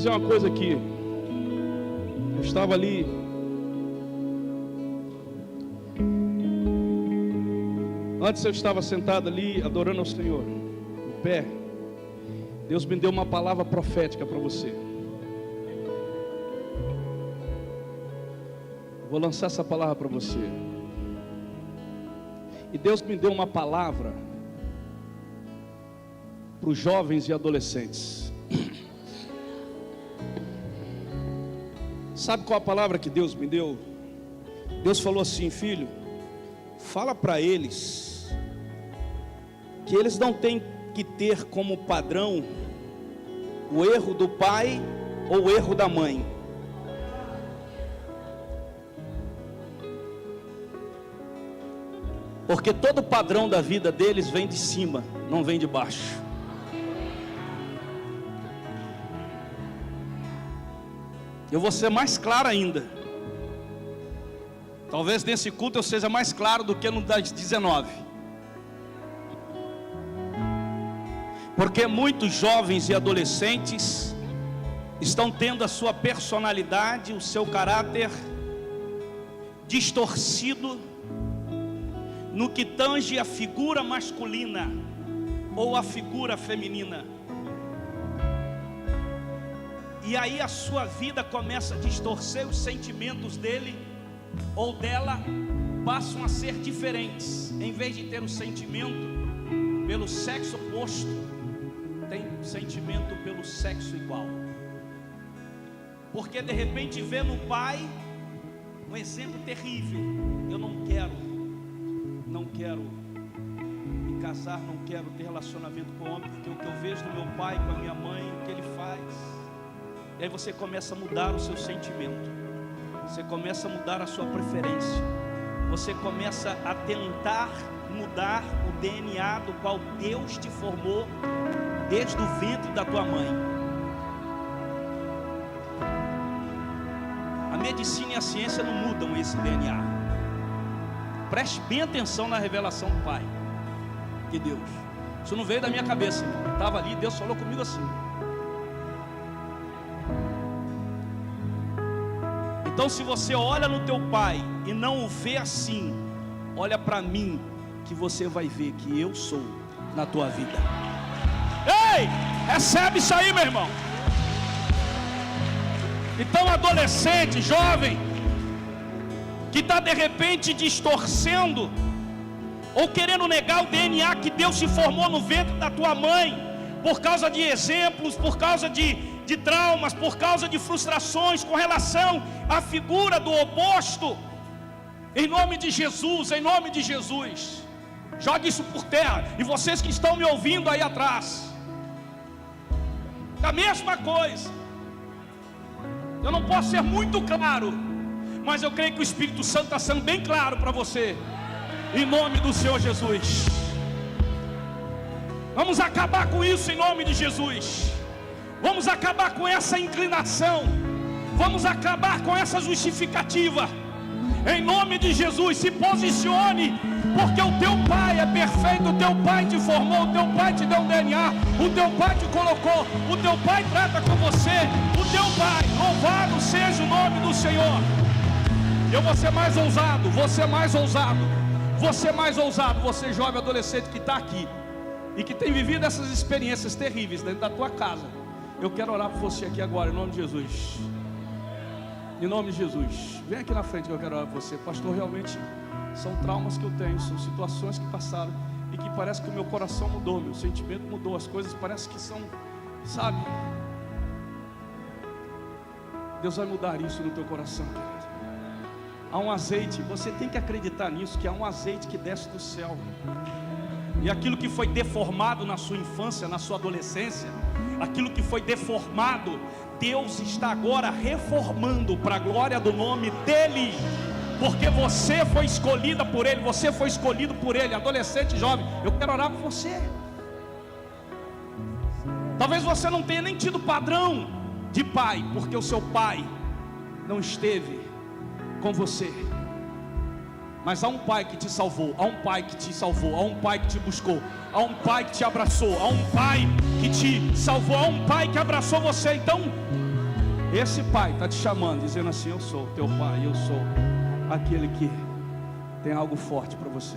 dizer uma coisa aqui. Eu estava ali, antes eu estava sentado ali, adorando ao Senhor, em pé. Deus me deu uma palavra profética para você. Vou lançar essa palavra para você. E Deus me deu uma palavra para os jovens e adolescentes. Sabe qual a palavra que Deus me deu? Deus falou assim: filho, fala para eles que eles não têm que ter como padrão o erro do pai ou o erro da mãe. Porque todo padrão da vida deles vem de cima, não vem de baixo. Eu vou ser mais claro ainda. Talvez nesse culto eu seja mais claro do que no das 19. Porque muitos jovens e adolescentes estão tendo a sua personalidade, o seu caráter distorcido no que tange a figura masculina ou a figura feminina. E aí a sua vida começa a distorcer, os sentimentos dele ou dela passam a ser diferentes. Em vez de ter o sentimento pelo sexo oposto, tem sentimento pelo sexo igual. Porque de repente vê no pai um exemplo terrível. Eu não quero me casar, não quero ter relacionamento com o homem, porque o que eu vejo do meu pai, com a minha mãe, o que ele faz. E aí você começa a mudar o seu sentimento, você começa a mudar a sua preferência, você começa a tentar mudar o DNA do qual Deus te formou desde o ventre da tua mãe. A medicina e a ciência não mudam esse DNA. Preste bem atenção na revelação do Pai, de Deus. Isso não veio da minha cabeça, irmão. Estava ali, Deus falou comigo assim. Então se você olha no teu pai e não o vê assim, olha para mim, que você vai ver que eu sou na tua vida. Ei, recebe isso aí, meu irmão. Então adolescente, jovem, que está de repente distorcendo ou querendo negar o DNA que Deus se formou no ventre da tua mãe, por causa de exemplos, por causa de traumas, por causa de frustrações com relação à figura do oposto. Em nome de Jesus, em nome de Jesus, jogue isso por terra. E vocês que estão me ouvindo aí atrás, a mesma coisa. Eu não posso ser muito claro, mas eu creio que o Espírito Santo está sendo bem claro para você. Em nome do Senhor Jesus. Vamos acabar com isso em nome de Jesus. Vamos acabar com essa inclinação. Vamos acabar com essa justificativa. Em nome de Jesus, se posicione, porque o teu pai é perfeito, o teu pai te formou, o teu pai te deu um DNA, o teu pai te colocou, o teu pai trata com você, o teu pai, louvado seja o nome do Senhor. Eu vou ser mais ousado, você mais ousado, você mais ousado, você jovem adolescente que está aqui e que tem vivido essas experiências terríveis dentro da tua casa. Eu quero orar por você aqui agora, em nome de Jesus. Em nome de Jesus. Vem aqui na frente que eu quero orar por você. Pastor, realmente são traumas que eu tenho, são situações que passaram e que parece que o meu coração mudou, meu sentimento mudou, as coisas parece que são, sabe? Deus vai mudar isso no teu coração, querido. Há um azeite, você tem que acreditar nisso, que há um azeite que desce do céu. E aquilo que foi deformado na sua infância, na sua adolescência, aquilo que foi deformado, Deus está agora reformando para a glória do nome dEle. Porque você foi escolhida por Ele, você foi escolhido por Ele. Adolescente, jovem, eu quero orar por você. Talvez você não tenha nem tido padrão de pai, porque o seu pai não esteve com você. Mas há um pai que te salvou, há um pai que te salvou, há um pai que te buscou, há um pai que te abraçou, há um pai que te salvou, há um pai que abraçou você. Então Esse pai está te chamando, dizendo assim: eu sou teu pai, eu sou aquele que tem algo forte para você.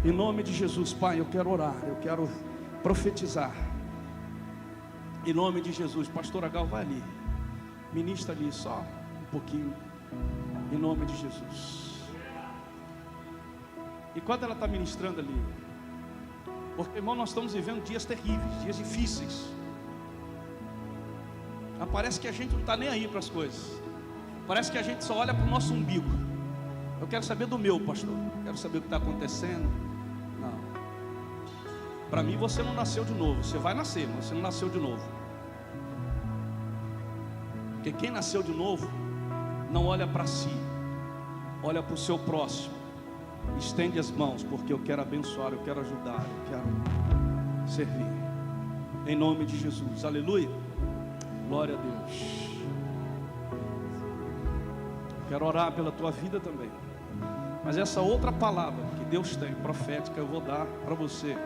Em nome de Jesus, Pai, eu quero orar, eu quero profetizar. Em nome de Jesus, pastora Gal, vai ali, ministra ali só um pouquinho. Em nome de Jesus. Enquanto ela está ministrando ali, porque, irmão, nós estamos vivendo dias terríveis, dias difíceis. Parece que a gente não está nem aí para as coisas. Parece que a gente só olha para o nosso umbigo. Eu quero saber do meu, pastor. Eu quero saber o que está acontecendo. Não. Para mim você não nasceu de novo. Você vai nascer, mas você não nasceu de novo. Porque quem nasceu de novo não olha para si, olha para o seu próximo. Estende as mãos, porque eu quero abençoar, eu quero ajudar, eu quero servir. Em nome de Jesus, aleluia. Glória a Deus. Quero orar pela tua vida também. Mas essa outra palavra que Deus tem, profética, eu vou dar para você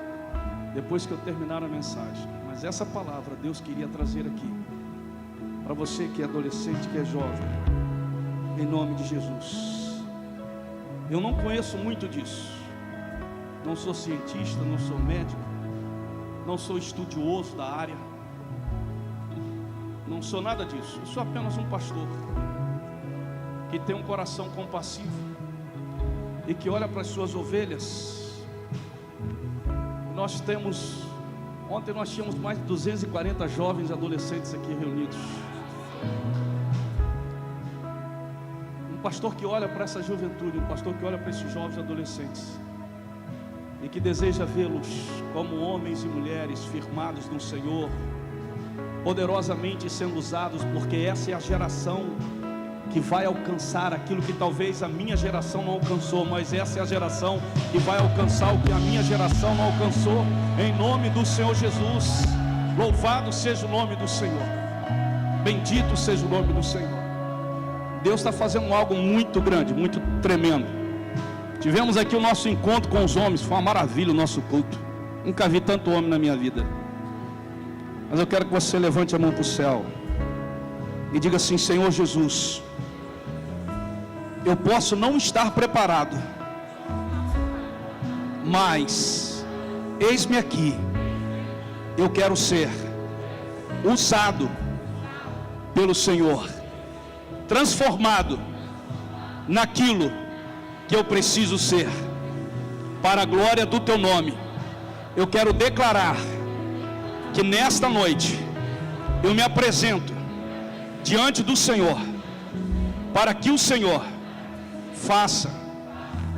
depois que eu terminar a mensagem. Mas essa palavra Deus queria trazer aqui para você que é adolescente, que é jovem, em nome de Jesus. Eu não conheço muito disso. Não sou cientista, não sou médico, não sou estudioso da área, não sou nada disso. Eu sou apenas um pastor que tem um coração compassivo e que olha para as suas ovelhas. Ontem nós tínhamos mais de 240 jovens adolescentes aqui reunidos. Um pastor que olha para essa juventude, um pastor que olha para esses jovens adolescentes e que deseja vê-los como homens e mulheres firmados no Senhor, poderosamente sendo usados, porque essa é a geração que vai alcançar aquilo que talvez a minha geração não alcançou, mas essa é a geração que vai alcançar o que a minha geração não alcançou, em nome do Senhor Jesus. Louvado seja o nome do Senhor, bendito seja o nome do Senhor. Deus está fazendo algo muito grande, muito tremendo. Tivemos aqui o nosso encontro com os homens, foi uma maravilha o nosso culto. Nunca vi tanto homem na minha vida. Mas eu quero que você levante a mão para o céu e diga assim: Senhor Jesus, eu posso não estar preparado, mas eis-me aqui. Eu quero ser usado pelo Senhor, transformado naquilo que eu preciso ser, para a glória do teu nome. Eu quero declarar que nesta noite eu me apresento diante do Senhor, para que o Senhor faça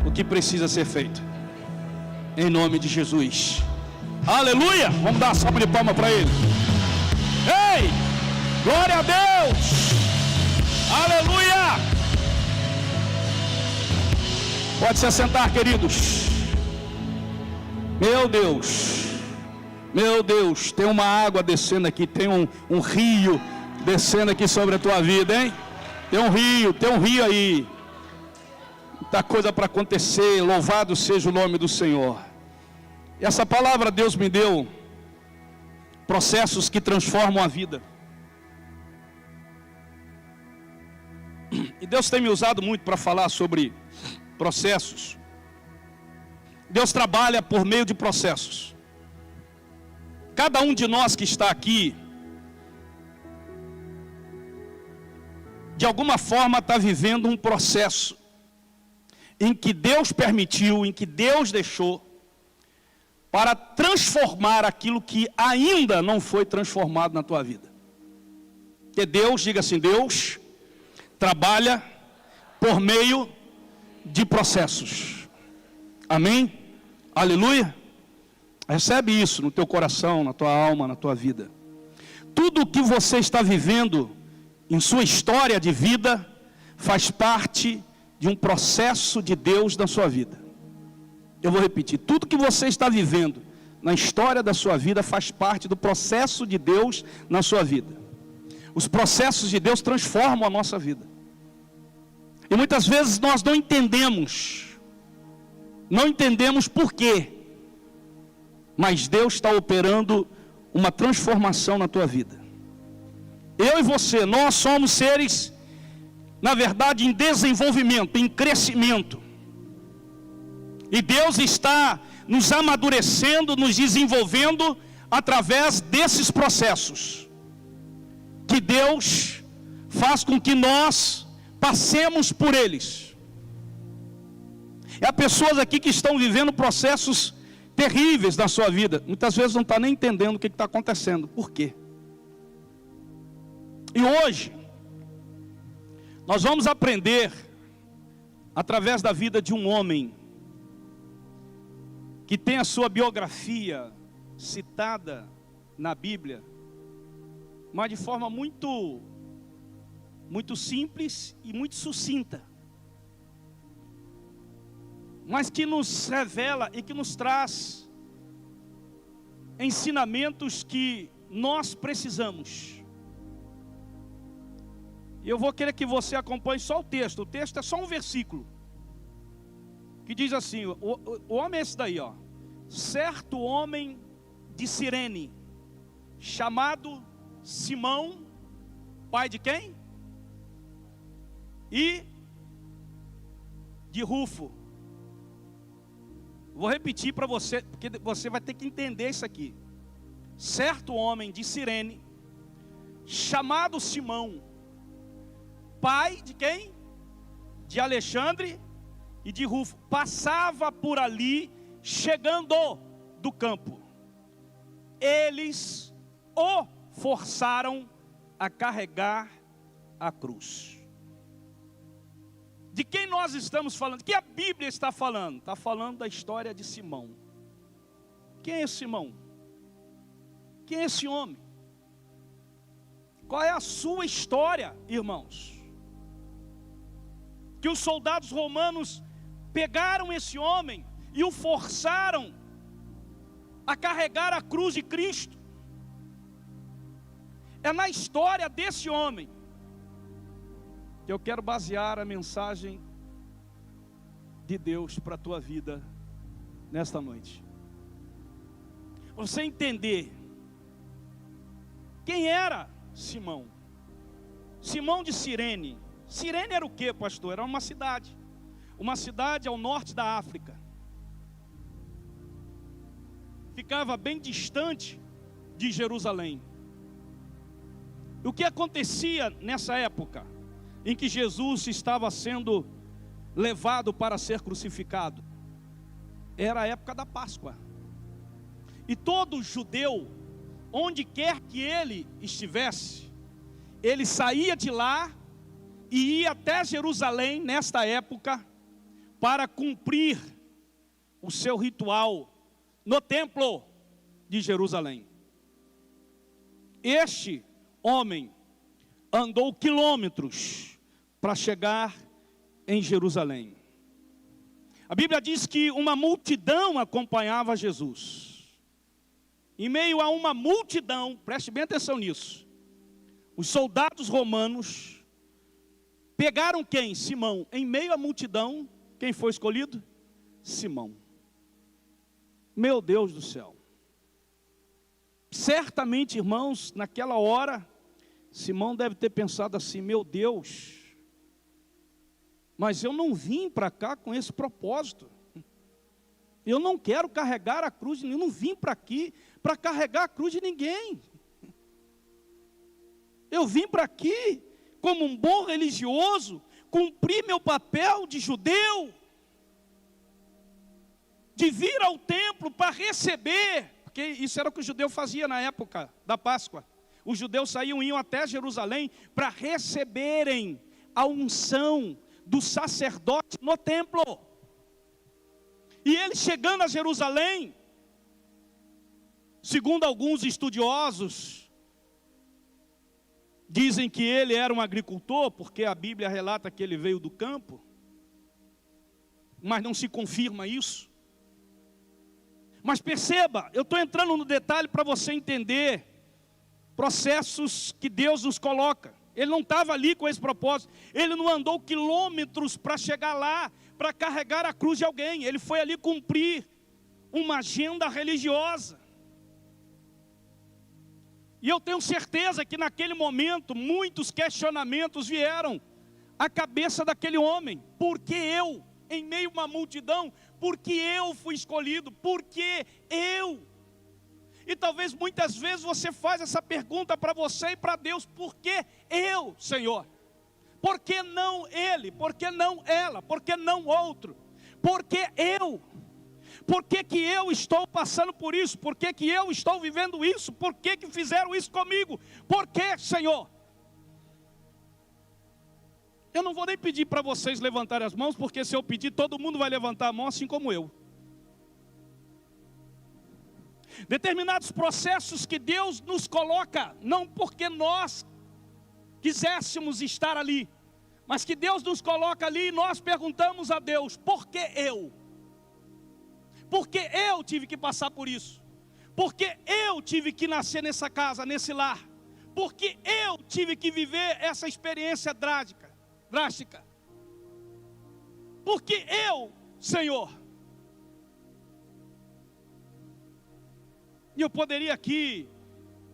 o que precisa ser feito, em nome de Jesus. Aleluia! Vamos dar uma salva de palmas para Ele. Ei! Glória a Deus! Aleluia! Pode se assentar, queridos. Meu Deus, meu Deus, tem uma água descendo aqui, tem um rio descendo aqui sobre a tua vida, hein? Tem um rio aí. Muita coisa para acontecer. Louvado seja o nome do Senhor. E essa palavra Deus me deu, processos que transformam a vida. E Deus tem me usado muito para falar sobre processos. Deus trabalha por meio de processos. Cada um de nós que está aqui, de alguma forma está vivendo um processo em que Deus permitiu, em que Deus deixou, para transformar aquilo que ainda não foi transformado na tua vida. Que Deus, diga assim, Deus trabalha por meio de processos. Amém? Aleluia? Recebe isso no teu coração, na tua alma, na tua vida. Tudo o que você está vivendo em sua história de vida faz parte de um processo de Deus na sua vida. Eu vou repetir, tudo que você está vivendo na história da sua vida faz parte do processo de Deus na sua vida. Os processos de Deus transformam a nossa vida. E muitas vezes nós não entendemos por quê. Mas Deus está operando uma transformação na tua vida. Eu e você, nós somos seres, na verdade, em desenvolvimento, em crescimento. E Deus está nos amadurecendo, nos desenvolvendo através desses processos. Que Deus faz com que nós passemos por eles. Há pessoas aqui que estão vivendo processos terríveis na sua vida. Muitas vezes não está nem entendendo o que está acontecendo. Por quê? E hoje, nós vamos aprender, através da vida de um homem, que tem a sua biografia citada na Bíblia, mas de forma muito simples e muito sucinta, mas que nos revela e que nos traz ensinamentos que nós precisamos. E eu vou querer que você acompanhe só o texto. O texto é só um versículo, que diz assim, o homem é esse daí, ó. Certo homem de Cirene, chamado Simão, pai de quem? E de Rufo. Vou repetir para você, porque você vai ter que entender isso aqui. Certo homem de Cirene, chamado Simão, pai de quem? De Alexandre e de Rufo, passava por ali, chegando do campo. Eles o forçaram a carregar a cruz. De quem nós estamos falando? Que a Bíblia está falando? Está falando da história de Simão. Quem é esse Simão? Quem é esse homem? Qual é a sua história, irmãos? Que os soldados romanos pegaram esse homem e o forçaram a carregar a cruz de Cristo. É na história desse homem que eu quero basear a mensagem de Deus para a tua vida nesta noite. Você entender quem era Simão. Simão de Cirene. Cirene era o que, pastor? Era uma cidade ao norte da África. Ficava bem distante de Jerusalém. O que acontecia nessa época em que Jesus estava sendo levado para ser crucificado? Era a época da Páscoa. E todo judeu, onde quer que ele estivesse, ele saía de lá e ia até Jerusalém nesta época para cumprir o seu ritual no templo de Jerusalém. Este homem andou quilômetros para chegar em Jerusalém. A Bíblia diz que uma multidão acompanhava Jesus. Em meio a uma multidão, preste bem atenção nisso, os soldados romanos pegaram quem? Simão. Em meio à multidão, quem foi escolhido? Simão. Meu Deus do céu. Certamente, irmãos, naquela hora, Simão deve ter pensado assim: meu Deus, mas eu não vim para cá com esse propósito. Eu não quero carregar a cruz de ninguém. Eu não vim para aqui para carregar a cruz de ninguém. Eu vim para aqui como um bom religioso, cumprir meu papel de judeu, de vir ao templo para receber, porque isso era o que o judeu fazia na época da Páscoa. Os judeus iam até Jerusalém para receberem a unção do sacerdote no templo. E ele chegando a Jerusalém, segundo alguns estudiosos, dizem que ele era um agricultor, porque a Bíblia relata que ele veio do campo, mas não se confirma isso. Mas perceba, eu estou entrando no detalhe para você entender processos que Deus nos coloca. Ele não estava ali com esse propósito. Ele não andou quilômetros para chegar lá, para carregar a cruz de alguém. Ele foi ali cumprir uma agenda religiosa. E eu tenho certeza que naquele momento muitos questionamentos vieram à cabeça daquele homem. Por que eu, em meio a uma multidão? Por que eu fui escolhido? Por que eu? E talvez muitas vezes você faz essa pergunta para você e para Deus: por que eu, Senhor? Por que não ele? Por que não ela? Por que não outro? Por que eu? Por que que eu estou passando por isso? Por que que eu estou vivendo isso? Por que que fizeram isso comigo? Por que, Senhor? Eu não vou nem pedir para vocês levantarem as mãos, porque se eu pedir, todo mundo vai levantar a mão, assim como eu. Determinados processos que Deus nos coloca, não porque nós quiséssemos estar ali, mas que Deus nos coloca ali e nós perguntamos a Deus: por que eu? Porque eu tive que passar por isso? Porque eu tive que nascer nessa casa, nesse lar? Porque eu tive que viver essa experiência drástica? Porque eu, Senhor? E eu poderia aqui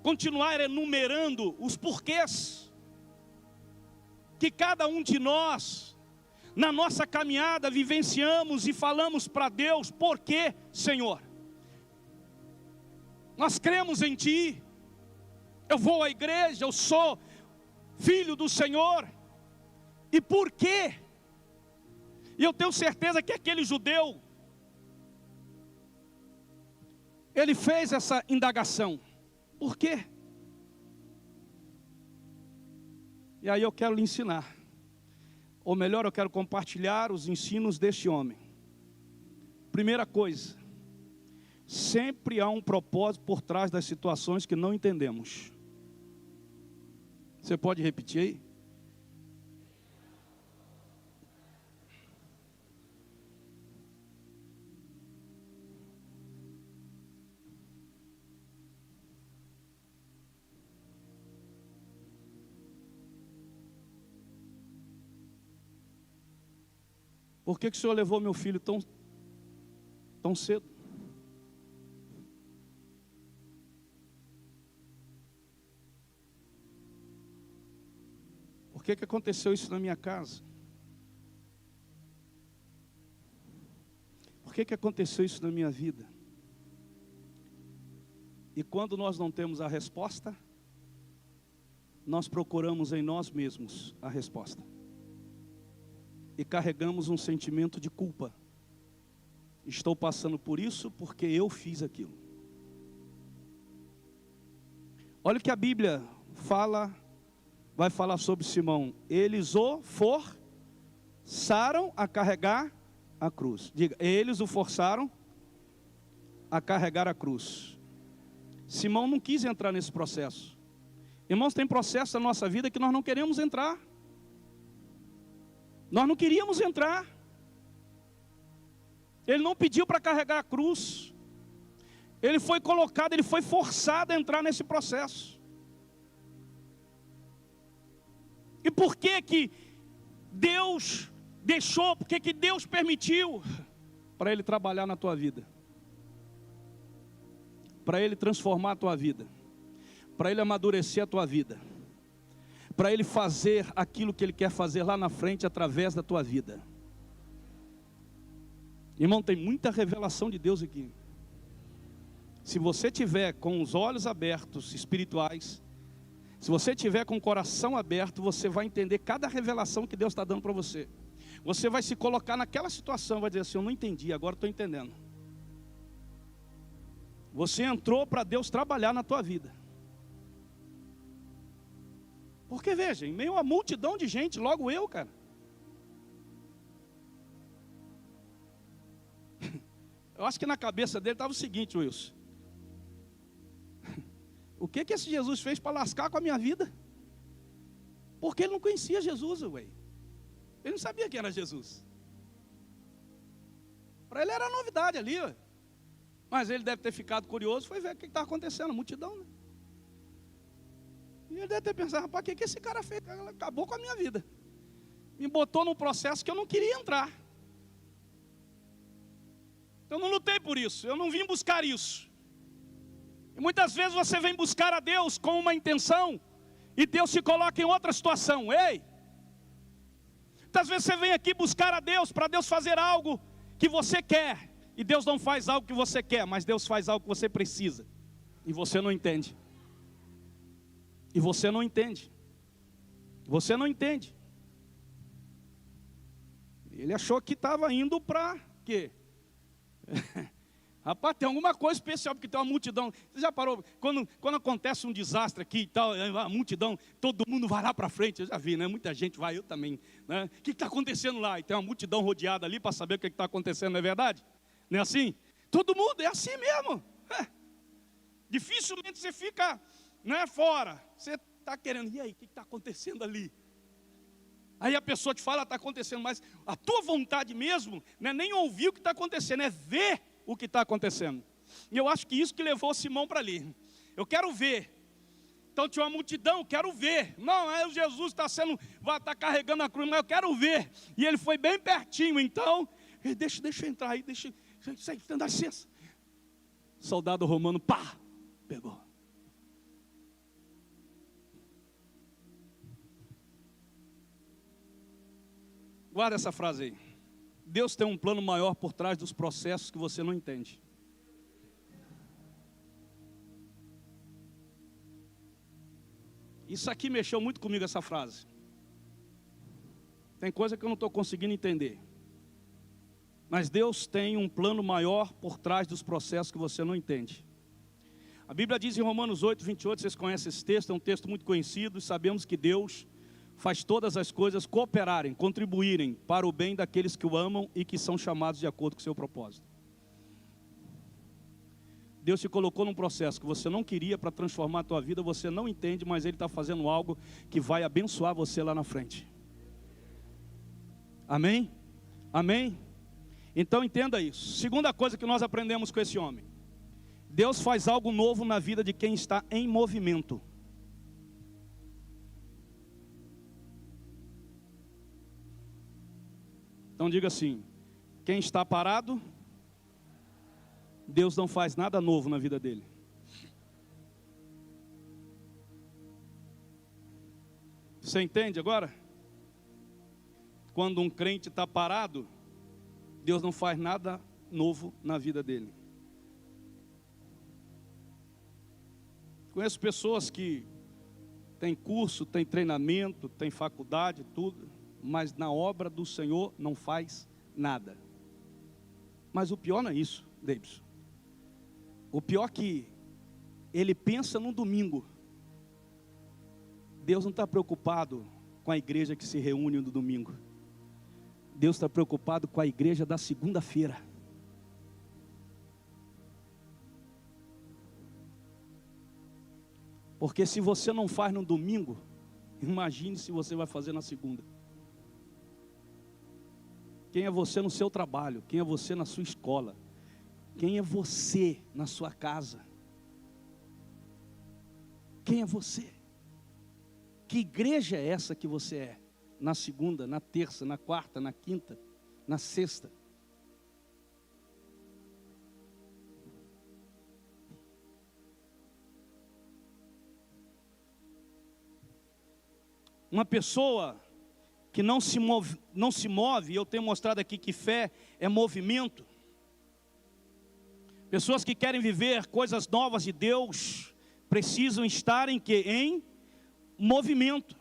continuar enumerando os porquês que cada um de nós, na nossa caminhada, vivenciamos e falamos para Deus: por que, Senhor? Nós cremos em Ti, eu vou à igreja, eu sou filho do Senhor, e por quê? E eu tenho certeza que aquele judeu, ele fez essa indagação: por quê? E aí eu quero lhe ensinar, ou melhor, eu quero compartilhar os ensinos deste homem. Primeira coisa, sempre há um propósito por trás das situações que não entendemos. Você pode repetir aí? Por que o Senhor levou meu filho tão cedo? Por que aconteceu isso na minha casa? Por que aconteceu isso na minha vida? E quando nós não temos a resposta, nós procuramos em nós mesmos a resposta. E carregamos um sentimento de culpa. Estou passando por isso porque eu fiz aquilo. Olha o que a Bíblia fala, vai falar sobre Simão. Eles o forçaram a carregar a cruz. Diga, eles o forçaram a carregar a cruz. Simão não quis entrar nesse processo. Irmãos, tem processo na nossa vida que nós não queremos entrar. Nós não queríamos entrar. Ele não pediu para carregar a cruz. Ele foi colocado, ele foi forçado a entrar nesse processo. E por que que Deus deixou, por que que Deus permitiu? Para Ele trabalhar na tua vida. Para Ele transformar a tua vida. Para Ele amadurecer a tua vida. Para Ele fazer aquilo que Ele quer fazer lá na frente através da tua vida. Irmão, tem muita revelação de Deus aqui. Se você tiver com os olhos abertos espirituais, se você tiver com o coração aberto, você vai entender cada revelação que Deus está dando para você. Você vai se colocar naquela situação, vai dizer assim: eu não entendi, agora estou entendendo. Você entrou para Deus trabalhar na tua vida. Porque veja, em meio a uma multidão de gente, logo eu, cara. Eu acho que na cabeça dele estava o seguinte, Wilson: o que esse Jesus fez para lascar com a minha vida? Porque ele não conhecia Jesus, ué. Ele não sabia quem era Jesus. Para ele era novidade ali, ué. Mas ele deve ter ficado curioso, foi ver o que estava acontecendo, a multidão, né? E ele deve ter pensado: rapaz, o que esse cara fez? Acabou com a minha vida. Me botou num processo que eu não queria entrar. Eu não lutei por isso, eu não vim buscar isso. E muitas vezes você vem buscar a Deus com uma intenção, e Deus se coloca em outra situação. Ei! Muitas vezes você vem aqui buscar a Deus, para Deus fazer algo que você quer, e Deus não faz algo que você quer, mas Deus faz algo que você precisa, e você não entende. E você não entende. Você não entende. Ele achou que estava indo para quê? Rapaz, tem alguma coisa especial, porque tem uma multidão. Você já parou? Quando acontece um desastre aqui e tal, a multidão, todo mundo vai lá para frente. Eu já vi, né? Muita gente vai, eu também, né? O que está acontecendo lá? E tem uma multidão rodeada ali para saber o que está acontecendo, não é verdade? Não é assim? Todo mundo, é assim mesmo. Dificilmente você fica, né, fora. Você está querendo, e aí, o que está acontecendo ali? Aí a pessoa te fala, está acontecendo, mas a tua vontade mesmo não é nem ouvir o que está acontecendo, é ver o que está acontecendo. E eu acho que isso que levou Simão para ali. Eu quero ver. Então tinha uma multidão, eu quero ver. Não, é o Jesus vai estar carregando a cruz, mas eu quero ver. E ele foi bem pertinho, então, deixa eu entrar aí, dá licença. Soldado romano, pá, pegou. Guarda essa frase aí. Deus tem um plano maior por trás dos processos que você não entende. Isso aqui mexeu muito comigo, essa frase. Tem coisa que eu não estou conseguindo entender. Mas Deus tem um plano maior por trás dos processos que você não entende. A Bíblia diz em Romanos 8, 28, vocês conhecem esse texto, é um texto muito conhecido, e sabemos que Deus faz todas as coisas cooperarem, contribuírem para o bem daqueles que o amam e que são chamados de acordo com o seu propósito. Deus te colocou num processo que você não queria para transformar a tua vida, você não entende, mas Ele está fazendo algo que vai abençoar você lá na frente. Amém? Amém? Então entenda isso. Segunda coisa que nós aprendemos com esse homem: Deus faz algo novo na vida de quem está em movimento. Então diga assim: quem está parado, Deus não faz nada novo na vida dele. Você entende agora? Quando um crente está parado, Deus não faz nada novo na vida dele. Conheço pessoas que têm curso, têm treinamento, têm faculdade, tudo, mas na obra do Senhor não faz nada. Mas o pior não é isso, Davidson. O pior é que ele pensa no domingo. Deus não está preocupado com a igreja que se reúne no domingo. Deus está preocupado com a igreja da segunda-feira. Porque se você não faz no domingo, imagine se você vai fazer na segunda. Quem é você no seu trabalho? Quem é você na sua escola? Quem é você na sua casa? Quem é você? Que igreja é essa que você é? Na segunda, na terça, na quarta, na quinta, na sexta? Uma pessoa que não se move, eu tenho mostrado aqui que fé é movimento. Pessoas que querem viver coisas novas de Deus precisam estar em quê? Em movimento.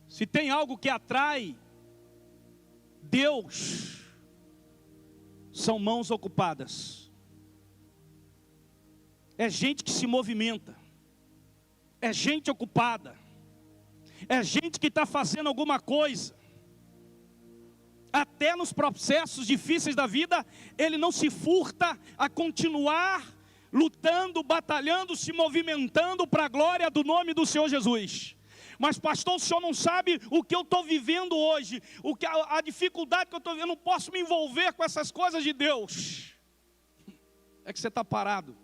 Se tem algo que atrai Deus, são mãos ocupadas. É gente que se movimenta. É gente ocupada. É gente que está fazendo alguma coisa. Até nos processos difíceis da vida, ele não se furta a continuar lutando, batalhando, se movimentando para a glória do nome do Senhor Jesus. Mas pastor, o senhor não sabe o que eu estou vivendo hoje, a dificuldade que eu estou vivendo. Eu não posso me envolver com essas coisas de Deus. É que você está parado.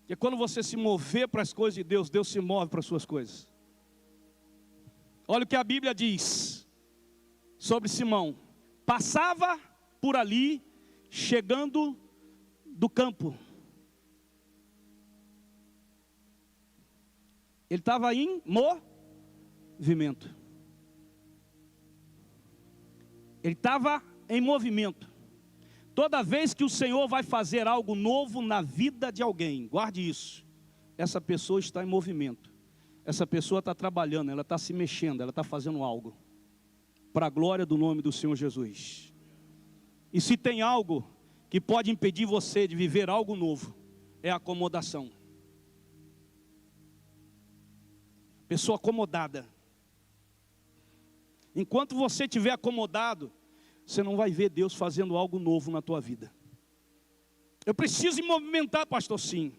Porque quando você se mover para as coisas de Deus, Deus se move para as suas coisas. Olha o que a Bíblia diz sobre Simão. passava por ali, chegando do campo. Ele estava em movimento. Ele estava em movimento. Toda vez que o Senhor vai fazer algo novo na vida de alguém, guarde isso, essa pessoa está em movimento. Essa pessoa está trabalhando, ela está se mexendo, ela está fazendo algo para a glória do nome do Senhor Jesus. E se tem algo que pode impedir você de viver algo novo, é a acomodação. Pessoa acomodada. Enquanto você estiver acomodado, você não vai ver Deus fazendo algo novo na tua vida. Eu preciso me movimentar, pastor, sim.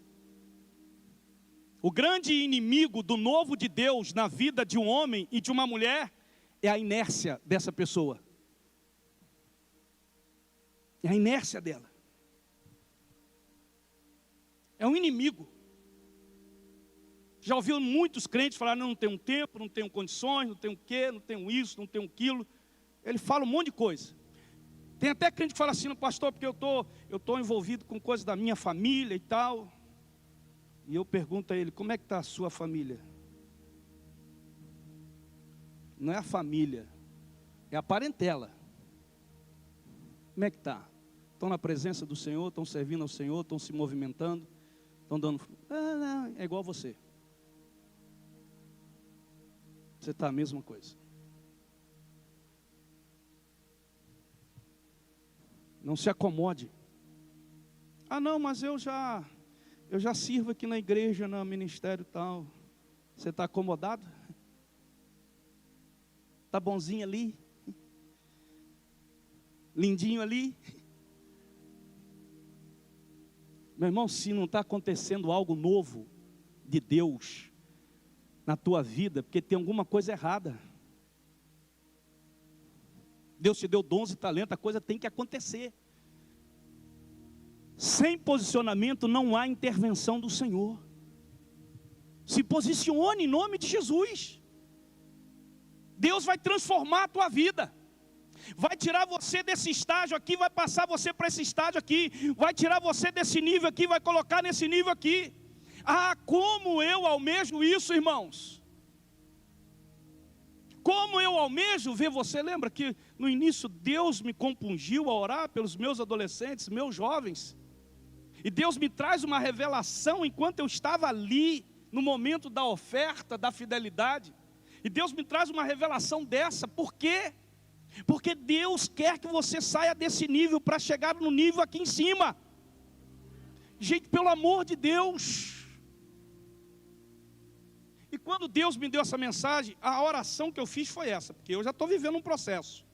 O grande inimigo do novo de Deus na vida de um homem e de uma mulher é a inércia dessa pessoa. É a inércia dela. É um inimigo. Já ouviu muitos crentes falar, não tenho tempo, não tenho condições, não tenho o quê, não tenho isso, não tenho aquilo. Ele fala um monte de coisa. Tem até crente que fala assim, pastor, porque eu tô envolvido com coisas da minha família e tal. E eu pergunto a ele, como é que está a sua família? Não é a família, é a parentela. Como é que está? Estão na presença do Senhor, estão servindo ao Senhor, estão se movimentando, estão dando... não, é igual você. Você está a mesma coisa. Não se acomode. Ah não, mas eu já sirvo aqui na igreja, no ministério e tal. Você está acomodado? Está bonzinho ali? Lindinho ali? Meu irmão, se não está acontecendo algo novo de Deus na tua vida, porque tem alguma coisa errada. Deus te deu dons e talentos, a coisa tem que acontecer. Sem posicionamento não há intervenção do Senhor. Se posicione em nome de Jesus. Deus vai transformar a tua vida. Vai tirar você desse estágio aqui, vai passar você para esse estágio aqui. Vai tirar você desse nível aqui, vai colocar nesse nível aqui. Ah, como eu almejo isso, irmãos. Como eu almejo ver você. Lembra que no início Deus me compungiu a orar pelos meus adolescentes, meus jovens. E Deus me traz uma revelação enquanto eu estava ali, no momento da oferta, da fidelidade. E Deus me traz uma revelação dessa. Por quê? Porque Deus quer que você saia desse nível para chegar no nível aqui em cima. Gente, pelo amor de Deus. E quando Deus me deu essa mensagem, a oração que eu fiz foi essa, porque eu já estou vivendo um processo.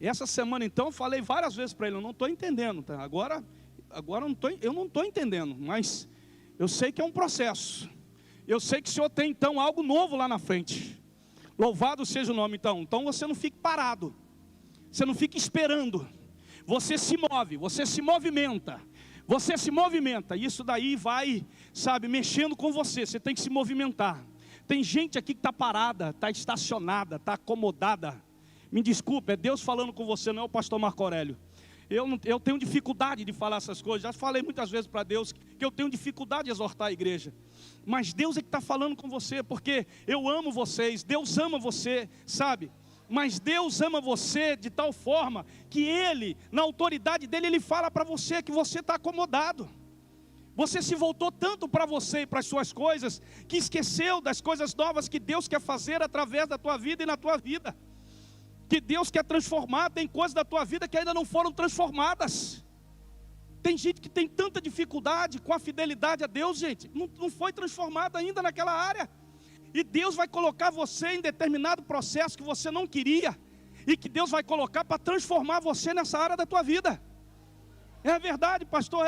E essa semana então eu falei várias vezes para ele, eu não estou entendendo, tá? Agora eu não estou entendendo, mas eu sei que é um processo. Eu sei que o Senhor tem então algo novo lá na frente. Louvado seja o nome então. Então você não fique parado, você não fique esperando. Você se move, você se movimenta. Você se movimenta, isso daí vai, sabe, mexendo com você. Você tem que se movimentar. Tem gente aqui que está parada, está estacionada, está acomodada. Me desculpe, é Deus falando com você, não é o pastor Marco Aurélio. Eu tenho dificuldade de falar essas coisas. Já falei muitas vezes para Deus que eu tenho dificuldade de exortar a igreja. Mas Deus é que está falando com você, porque eu amo vocês, Deus ama você, sabe? Mas Deus ama você de tal forma que Ele, na autoridade dEle, Ele fala para você que você está acomodado. Você se voltou tanto para você e para as suas coisas, que esqueceu das coisas novas que Deus quer fazer através da tua vida e na tua vida. Que Deus quer transformar, tem coisas da tua vida que ainda não foram transformadas. Tem gente que tem tanta dificuldade com a fidelidade a Deus, gente, não foi transformada ainda naquela área. E Deus vai colocar você em determinado processo que você não queria, e que Deus vai colocar para transformar você nessa área da tua vida. É verdade, pastor,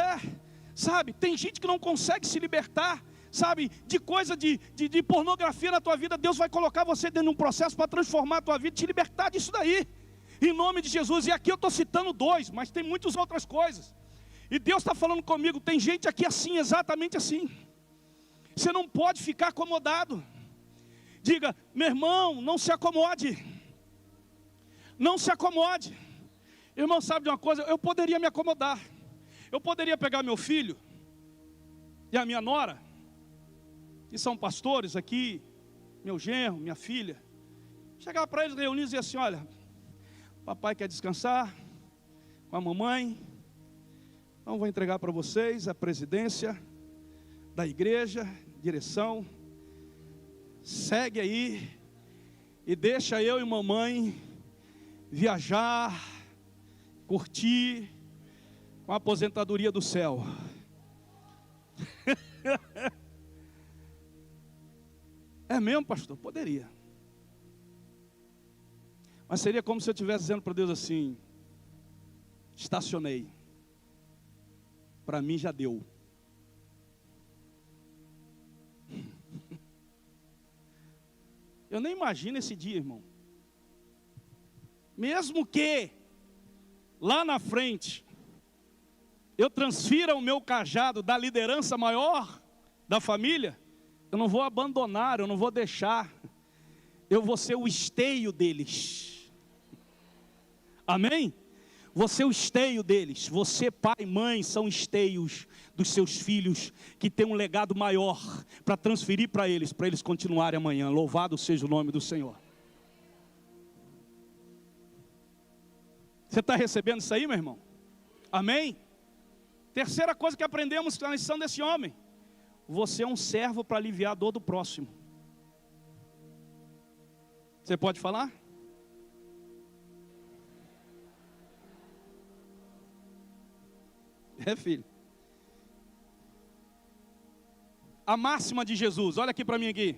sabe, tem gente que não consegue se libertar, sabe, de coisa de pornografia na tua vida. Deus vai colocar você dentro de um processo para transformar a tua vida, te libertar disso daí, em nome de Jesus. E aqui eu estou citando 2, mas tem muitas outras coisas. E Deus está falando comigo, tem gente aqui assim, exatamente assim. Você não pode ficar acomodado. Diga, meu irmão, não se acomode. Não se acomode. Irmão, sabe de uma coisa? Eu poderia me acomodar. Eu poderia pegar meu filho e a minha nora, que são pastores aqui, meu genro, minha filha, chegar para eles, reunir e dizer assim: olha, papai quer descansar com a mamãe, então vou entregar para vocês a presidência da igreja, direção, segue aí e deixa eu e mamãe viajar, curtir com a aposentadoria do céu. É mesmo, pastor? Poderia. Mas seria como se eu estivesse dizendo para Deus assim: estacionei, para mim já deu. Eu nem imagino esse dia, irmão. Mesmo que lá na frente eu transfira o meu cajado da liderança maior da família, eu não vou abandonar, eu não vou deixar, eu vou ser o esteio deles. Amém? Vou ser o esteio deles. Você, pai e mãe, são esteios dos seus filhos, que tem um legado maior para transferir para eles continuarem amanhã. Louvado seja o nome do Senhor. Você está recebendo isso aí, meu irmão? Amém? Terceira coisa que aprendemos na lição desse homem: você é um servo para aliviar a dor do próximo. Você pode falar? É, filho. A máxima de Jesus, olha aqui para mim aqui.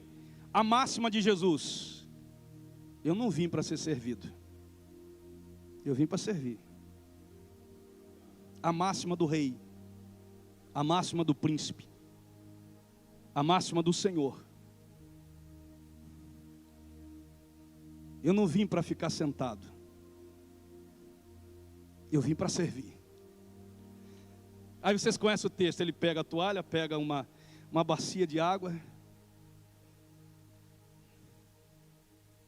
A máxima de Jesus: eu não vim para ser servido, eu vim para servir. A máxima do rei, a máxima do príncipe, a máxima do Senhor: eu não vim para ficar sentado, eu vim para servir. Aí vocês conhecem o texto, ele pega a toalha, pega uma bacia de água,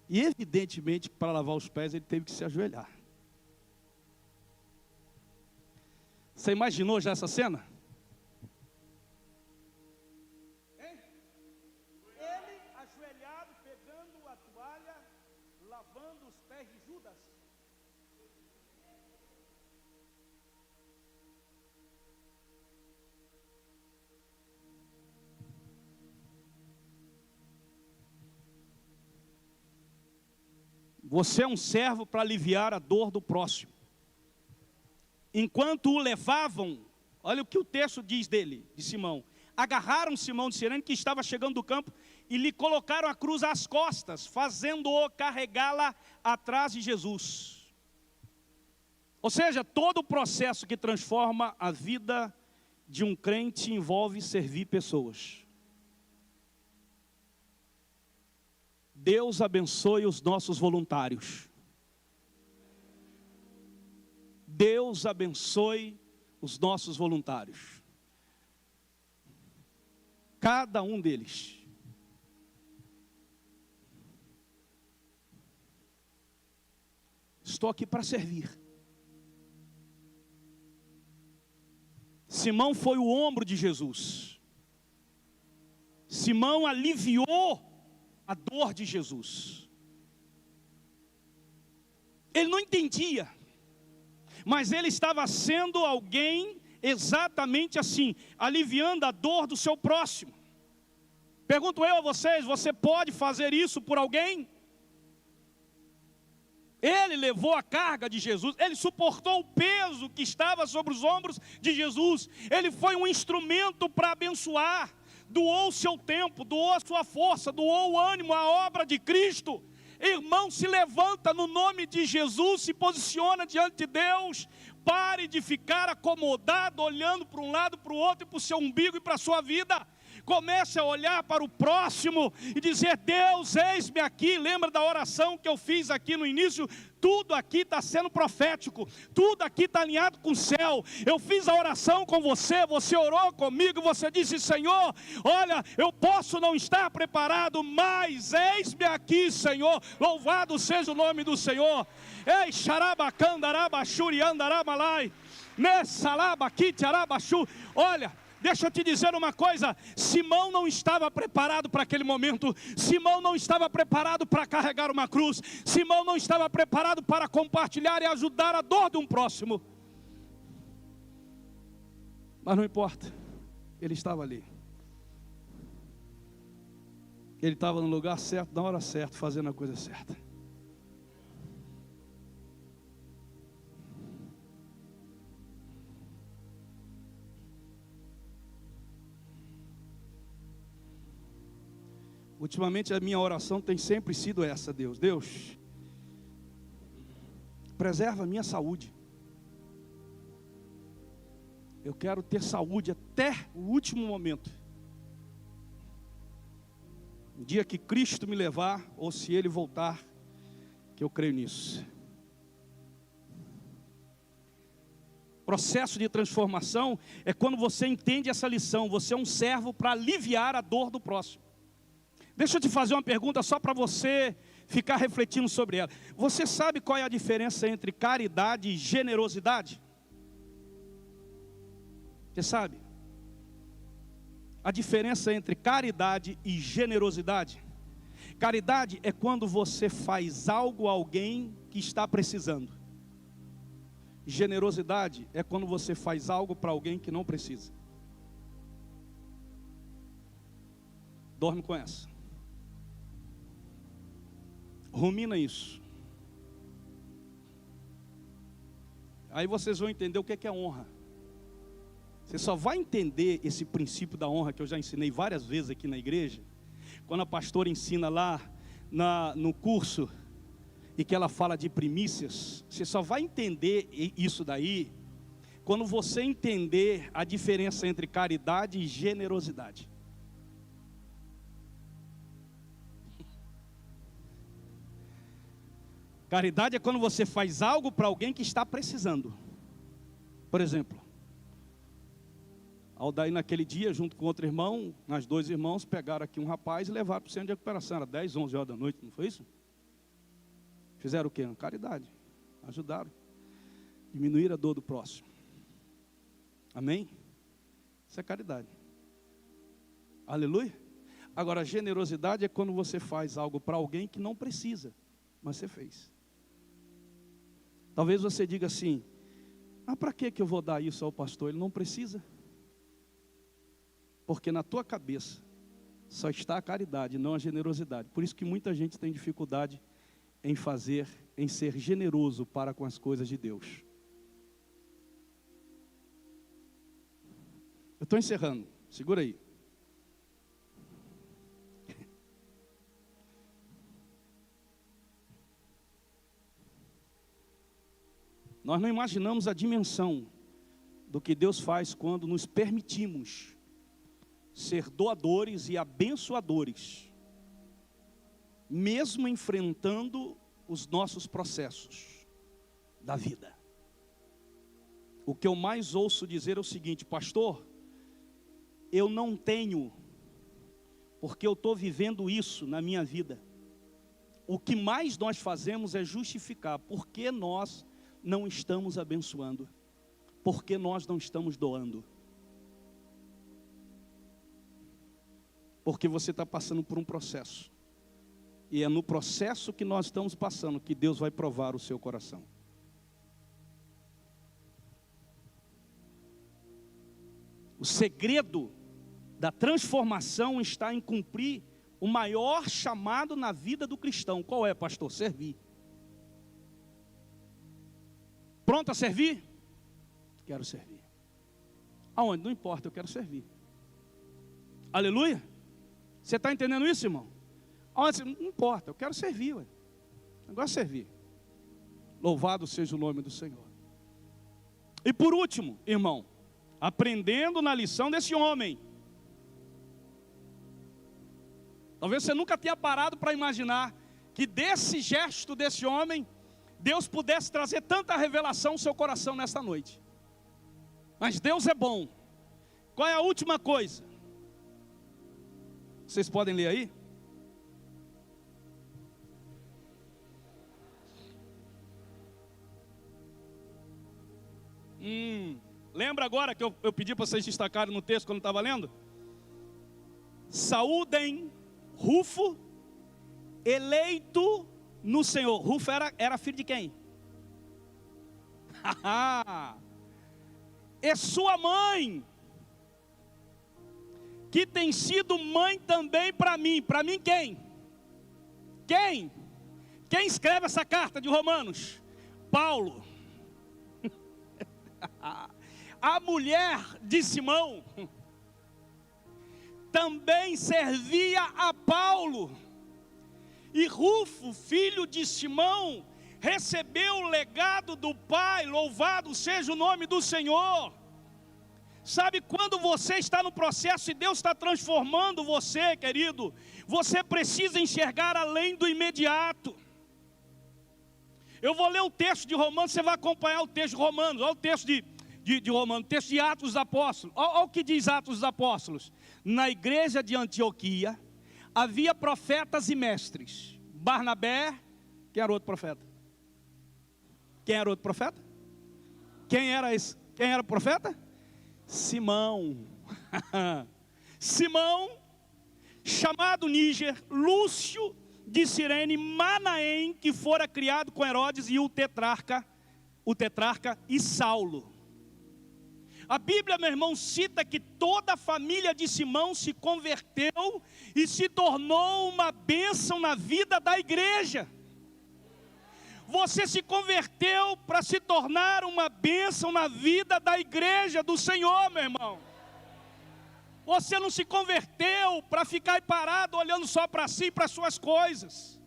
e evidentemente para lavar os pés ele teve que se ajoelhar. Você imaginou já essa cena? Ele ajoelhado, pegando a toalha, lavando os pés de Judas. Você é um servo para aliviar a dor do próximo. Enquanto o levavam, olha o que o texto diz dele, de Simão: agarraram Simão de Cirene, que estava chegando do campo, e lhe colocaram a cruz às costas, fazendo-o carregá-la atrás de Jesus. Ou seja, todo o processo que transforma a vida de um crente envolve servir pessoas. Deus abençoe os nossos voluntários. Deus abençoe os nossos voluntários. Cada um deles. Estou aqui para servir. Simão foi o ombro de Jesus. Simão aliviou a dor de Jesus. Ele não entendia, mas ele estava sendo alguém exatamente assim, aliviando a dor do seu próximo. Pergunto eu a vocês: você pode fazer isso por alguém? Ele levou a carga de Jesus, ele suportou o peso que estava sobre os ombros de Jesus. Ele foi um instrumento para abençoar. Doou o seu tempo, doou a sua força, doou o ânimo, a obra de Cristo. Irmão, se levanta no nome de Jesus, se posiciona diante de Deus. Pare de ficar acomodado, olhando para um lado, para o outro, e para o seu umbigo e para a sua vida. Comece a olhar para o próximo e dizer: Deus, eis-me aqui. Lembra da oração que eu fiz aqui no início? Tudo aqui está sendo profético, tudo aqui está alinhado com o céu. Eu fiz a oração com você, você orou comigo, você disse: Senhor, olha, eu posso não estar preparado, mas eis-me aqui, Senhor. Louvado seja o nome do Senhor. Ei, xarabacandarabaxuri andaramalai, nessalabakite arabaxu. Olha, deixa eu te dizer uma coisa: Simão não estava preparado para aquele momento. Simão não estava preparado para carregar uma cruz. Simão não estava preparado para compartilhar e ajudar a dor de um próximo. Mas não importa, ele estava ali. Ele estava no lugar certo, na hora certa, fazendo a coisa certa. Ultimamente a minha oração tem sempre sido essa: Deus, preserva a minha saúde. Eu quero ter saúde até o último momento. O dia que Cristo me levar, ou se Ele voltar, que eu creio nisso. Processo de transformação é quando você entende essa lição. Você é um servo para aliviar a dor do próximo. Deixa eu te fazer uma pergunta só para você ficar refletindo sobre ela. Você sabe qual é a diferença entre caridade e generosidade? Você sabe? A diferença entre caridade e generosidade? Caridade é quando você faz algo a alguém que está precisando. Generosidade é quando você faz algo para alguém que não precisa. Dorme com essa. Rumina isso. Aí vocês vão entender o que é honra. Você só vai entender esse princípio da honra, que eu já ensinei várias vezes aqui na igreja, quando a pastora ensina lá no curso, e que ela fala de primícias. Você só vai entender isso daí quando você entender a diferença entre caridade e generosidade. Caridade é quando você faz algo para alguém que está precisando. Por exemplo, Aldair naquele dia, junto com outro irmão, nós dois irmãos pegaram aqui um rapaz e levaram para o centro de recuperação. Era 10, 11 horas da noite, não foi isso? Fizeram o quê? Caridade. Ajudaram. Diminuir a dor do próximo. Amém? Isso é caridade. Aleluia? Agora, generosidade é quando você faz algo para alguém que não precisa, mas você fez. Talvez você diga assim: para que eu vou dar isso ao pastor? Ele não precisa. Porque na tua cabeça só está a caridade, não a generosidade. Por isso que muita gente tem dificuldade em ser generoso para com as coisas de Deus. Eu estou encerrando, segura aí. Nós não imaginamos a dimensão do que Deus faz quando nos permitimos ser doadores e abençoadores, mesmo enfrentando os nossos processos da vida. O que eu mais ouço dizer é o seguinte: pastor, eu não tenho, porque eu estou vivendo isso na minha vida. O que mais nós fazemos é justificar por que nós não estamos abençoando, por que nós não estamos doando. Porque você está passando por um processo. E é no processo que nós estamos passando que Deus vai provar o seu coração. O segredo da transformação está em cumprir o maior chamado na vida do cristão. Qual é, pastor? Servir. Pronto a servir? Quero servir. Aonde? Não importa, eu quero servir. Aleluia? Você está entendendo isso, irmão? Aonde? Não importa, eu quero servir. Ué. O negócio é servir. Louvado seja o nome do Senhor. E por último, irmão, aprendendo na lição desse homem, Talvez você nunca tenha parado para imaginar que desse gesto desse homem, Deus pudesse trazer tanta revelação ao seu coração nesta noite. Mas Deus é bom. Qual é a última coisa? Vocês podem ler aí? Lembra agora que eu pedi para vocês destacarem no texto quando estava lendo? Saúdem Rufo, eleito no Senhor. Rufo era filho de quem? É sua mãe, que tem sido mãe também para mim. Para mim quem? Quem escreve essa carta de Romanos? Paulo. A mulher de Simão também servia a Paulo. E Rufo, filho de Simão, recebeu o legado do pai. Louvado seja o nome do Senhor. Sabe, quando você está no processo e Deus está transformando você, querido, você precisa enxergar além do imediato. Eu vou ler o texto de Romanos, você vai acompanhar o texto de Romanos. Olha o texto de Romanos, o texto de Atos dos Apóstolos. Olha o que diz Atos dos Apóstolos. Na igreja de Antioquia havia profetas e mestres. Barnabé, quem era outro profeta? Quem era outro profeta? Quem era o profeta? Simão. Simão, chamado Níger, Lúcio de Cirene, Manaém, que fora criado com Herodes, e o tetrarca e Saulo. A Bíblia, meu irmão, cita que toda a família de Simão se converteu e se tornou uma bênção na vida da igreja. Você se converteu para se tornar uma bênção na vida da igreja do Senhor, meu irmão. Você não se converteu para ficar parado olhando só para si e para suas coisas.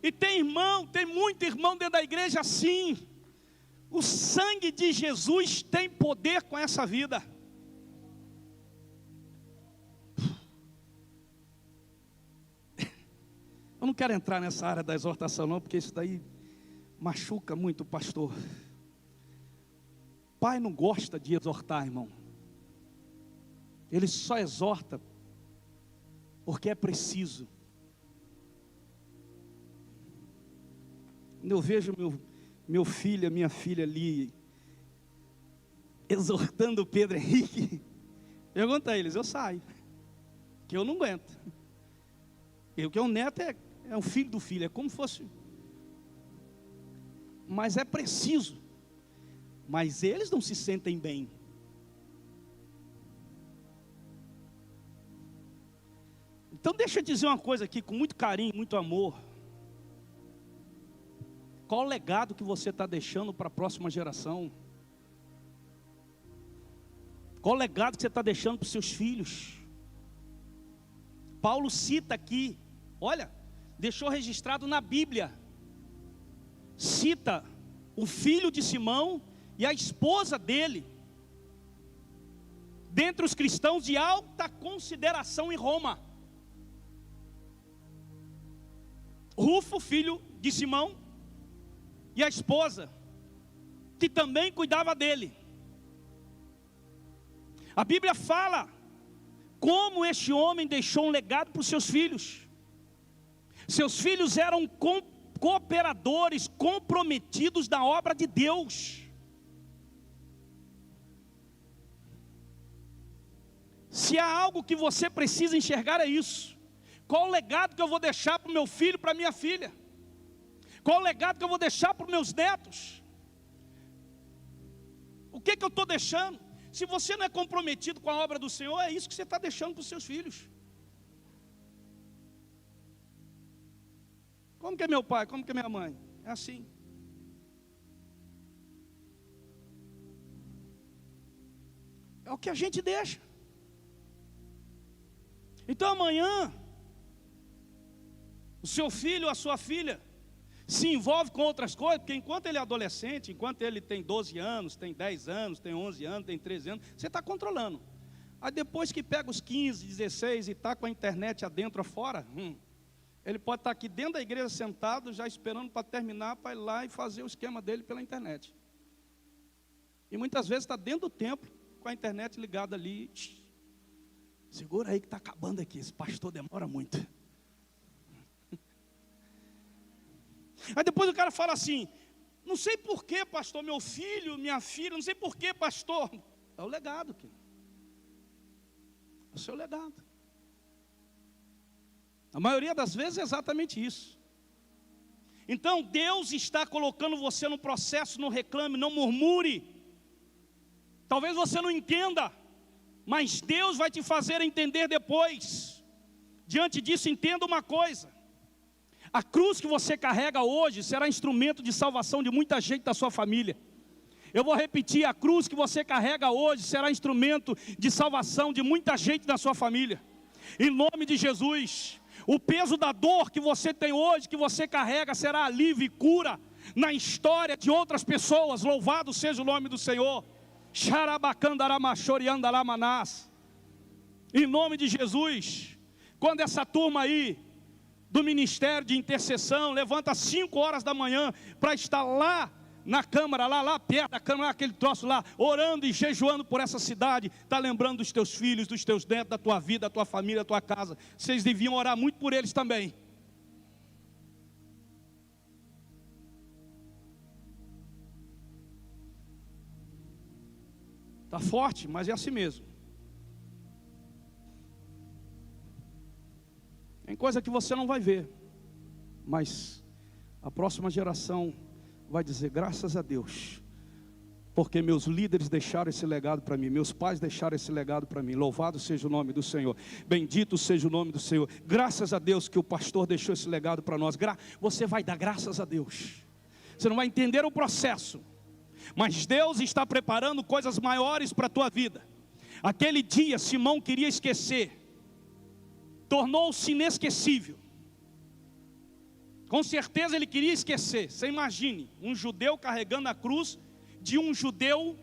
E tem muito irmão dentro da igreja assim. O sangue de Jesus tem poder com essa vida. Eu não quero entrar nessa área da exortação não, porque isso daí machuca muito o pastor. Pai não gosta de exortar, irmão. Ele só exorta porque é preciso. Quando eu vejo meu filho, minha filha ali exortando o Pedro Henrique, pergunta a eles, eu saio, que eu não aguento. Porque o neto é um filho do filho, é como fosse. Mas é preciso. Mas eles não se sentem bem. Então deixa eu dizer uma coisa aqui, com muito carinho, muito amor. Qual o legado que você está deixando para a próxima geração? Qual o legado que você está deixando para os seus filhos? Paulo cita aqui, olha, deixou registrado na Bíblia. Cita o filho de Simão e a esposa dele, dentre os cristãos de alta consideração em Roma. Rufo, filho de Simão, e a esposa, que também cuidava dele. A Bíblia fala como este homem deixou um legado para os seus filhos. Seus filhos eram cooperadores comprometidos na obra de Deus. Se há algo que você precisa enxergar é isso. Qual o legado que eu vou deixar para o meu filho, para a minha filha? Qual o legado que eu vou deixar para os meus netos? O que eu estou deixando? Se você não é comprometido com a obra do Senhor, é isso que você está deixando para os seus filhos. Como que é meu pai? Como que é minha mãe? É assim. É o que a gente deixa. Então amanhã, o seu filho ou a sua filha se envolve com outras coisas, porque enquanto ele é adolescente, enquanto ele tem 12 anos, tem 10 anos, tem 11 anos, tem 13 anos, você está controlando. Aí depois que pega os 15, 16 e está com a internet adentro, afora, ele pode estar aqui dentro da igreja sentado, já esperando para terminar, para ir lá e fazer o esquema dele pela internet. E muitas vezes está dentro do templo, com a internet ligada ali. Segura aí que está acabando aqui, esse pastor demora muito. Aí depois o cara fala assim, não sei porquê, pastor, meu filho, minha filha, não sei porquê, pastor. É o legado, querido. É o seu legado. A maioria das vezes é exatamente isso. Então Deus está colocando você no processo, não reclame, não murmure. Talvez você não entenda, mas Deus vai te fazer entender depois. Diante disso, entenda uma coisa. A cruz que você carrega hoje será instrumento de salvação de muita gente da sua família. Eu vou repetir, a cruz que você carrega hoje será instrumento de salvação de muita gente da sua família. Em nome de Jesus, o peso da dor que você tem hoje, que você carrega, será alívio e cura na história de outras pessoas. Louvado seja o nome do Senhor. Em nome de Jesus, quando essa turma aí do ministério de intercessão levanta às 5 horas da manhã para estar lá na câmara, lá perto da câmara, aquele troço lá, orando e jejuando por essa cidade, está lembrando dos teus filhos, dos teus netos, da tua vida, da tua família, da tua casa. Vocês deviam orar muito por eles também. Está forte, mas é assim mesmo. Tem coisa que você não vai ver, mas a próxima geração vai dizer, graças a Deus, porque meus líderes deixaram esse legado para mim, meus pais deixaram esse legado para mim. Louvado seja o nome do Senhor, bendito seja o nome do Senhor. Graças a Deus que o pastor deixou esse legado para nós. Você vai dar graças a Deus. Você não vai entender o processo, mas Deus está preparando coisas maiores para a tua vida. Aquele dia Simão queria esquecer, tornou-se inesquecível. Com certeza ele queria esquecer. Você imagine, um judeu carregando a cruz de um judeu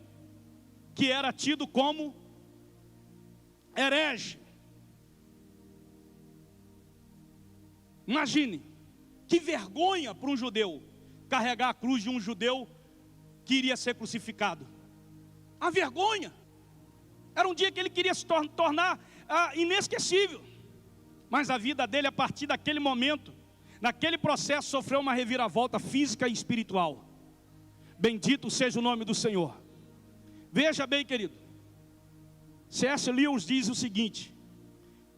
que era tido como herege. Imagine, que vergonha para um judeu carregar a cruz de um judeu que iria ser crucificado. A vergonha. Era um dia que ele queria se tornar inesquecível. Mas a vida dele, a partir daquele momento, naquele processo, sofreu uma reviravolta física e espiritual. Bendito seja o nome do Senhor. Veja bem, querido, C.S. Lewis diz o seguinte: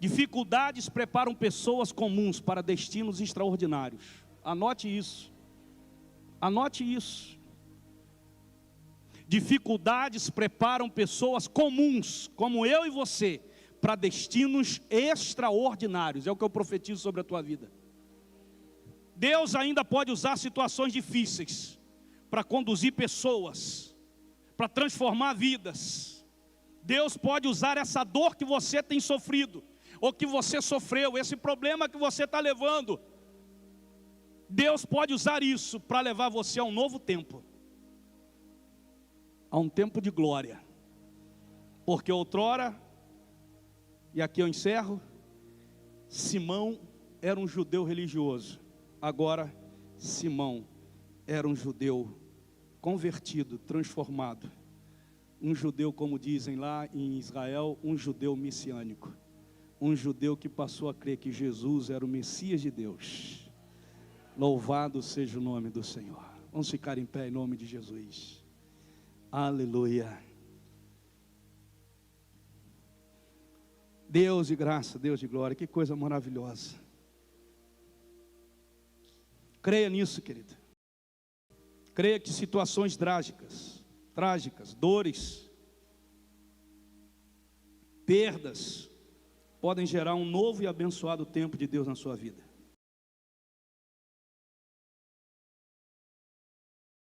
dificuldades preparam pessoas comuns para destinos extraordinários. Anote isso. Anote isso. Dificuldades preparam pessoas comuns, como eu e você, para destinos extraordinários. É o que eu profetizo sobre a tua vida. Deus ainda pode usar situações difíceis para conduzir pessoas, para transformar vidas. Deus pode usar essa dor que você tem sofrido, ou que você sofreu, esse problema que você está levando. Deus pode usar isso para levar você a um novo tempo, a um tempo de glória. Porque outrora, e aqui eu encerro, Simão era um judeu religioso. Agora, Simão era um judeu convertido, transformado. Um judeu, como dizem lá em Israel, um judeu messiânico. Um judeu que passou a crer que Jesus era o Messias de Deus. Louvado seja o nome do Senhor. Vamos ficar em pé em nome de Jesus. Aleluia. Deus de graça, Deus de glória, que coisa maravilhosa. Creia nisso, querido. Creia que situações trágicas, dores, perdas, podem gerar um novo e abençoado tempo de Deus na sua vida.